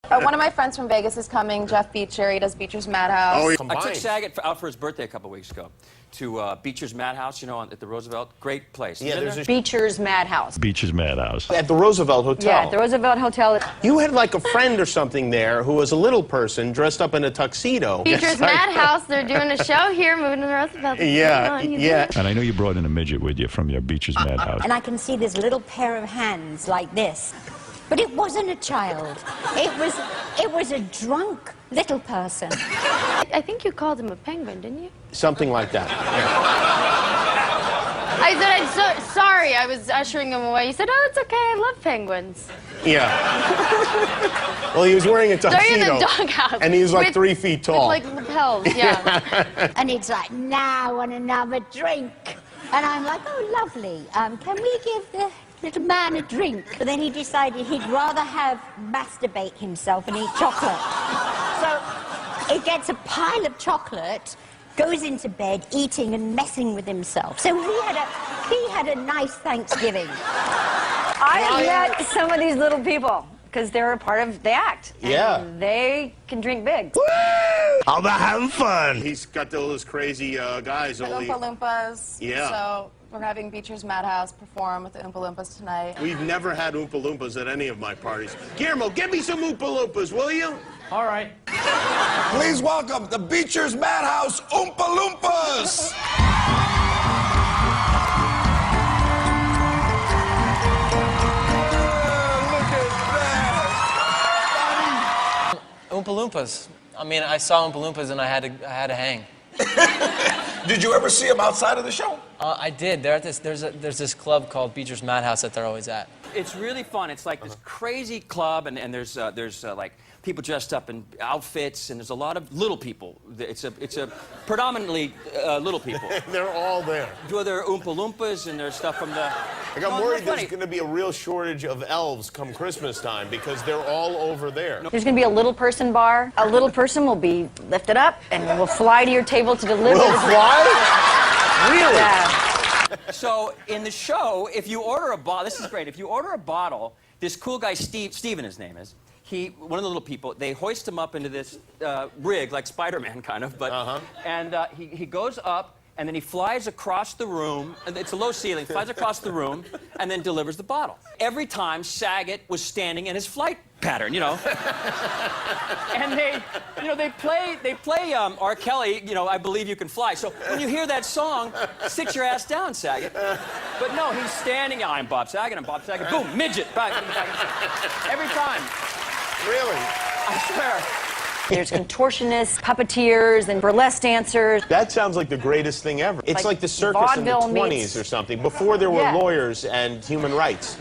One of my friends from Vegas is coming, Jeff Beecher. He does Beecher's Madhouse. Oh, I took Saget out for his birthday a couple weeks ago to Beecher's Madhouse, you know, at the Roosevelt. Great place. Yeah, there's Beecher's Madhouse. Beecher's Madhouse. At the Roosevelt Hotel. Yeah, at the Roosevelt Hotel. You had like a friend or something there who was a little person dressed up in a tuxedo. Beecher's Madhouse, they're doing a show here, moving to the Roosevelt. Yeah, yeah. And I know you brought in a midget with you from your Beecher's Madhouse. And I can see this little pair of hands like this. But it wasn't a child. It was a drunk little person. I think you called him a penguin, didn't you? Something like that. I said, I'm so sorry, I was ushering him away. You said, oh, it's okay, I love penguins. Yeah. Well, he was wearing a tuxedo. They're in the doghouse. And he was like 3 feet tall. With, like, lapels, yeah. And it's like, now I want another drink. And I'm like, oh, lovely. Can we give the little man a drink? But then he decided he'd rather masturbate himself and eat chocolate. So he gets a pile of chocolate, goes into bed eating and messing with himself. So he had a nice Thanksgiving. I have met some of these little people because they're a part of the act. Yeah. And they can drink big. Woo! How about having fun? He's got all those crazy guys. The Oompa Loompas. Yeah. So we're having Beecher's Madhouse perform with the Oompa Loompas tonight. We've never had Oompa Loompas at any of my parties. Guillermo, give me some Oompa Loompas, will you? All right. Please welcome the Beecher's Madhouse Oompa Loompas! Oompa Loompas. I mean, I saw Oompa Loompas and I had to hang. Did you ever see them outside of the show? I did. There's this club called Beecher's Madhouse that they're always at. It's really fun. It's like this crazy club, and there's like people dressed up in outfits, and there's a lot of little people. It's a predominantly little people. They're all there. There are Oompa Loompas, and there's stuff from the... I got worried there's going to be a real shortage of elves come Christmas time because they're all over there. There's going to be a little person bar. A little person will be lifted up and will fly to your table to deliver. Will fly? Really? Yeah. So in the show, if you order a bottle, this is great. If you order a bottle, this cool guy, Steven his name is, one of the little people, they hoist him up into this rig, like Spider-Man kind of, but, and he goes up, and then he flies across the room, and it's a low ceiling, flies across the room, and then delivers the bottle. Every time, Saget was standing in his flight pattern, you know. And they play R. Kelly, you know, I Believe You Can Fly. So when you hear that song, sit your ass down, Saget. But no, he's standing, I'm Bob Saget, boom, midget, back. Every time. Really? I swear. There's contortionists, puppeteers, and burlesque dancers. That sounds like the greatest thing ever. It's like the circus in the 20s or something, before there were lawyers and human rights.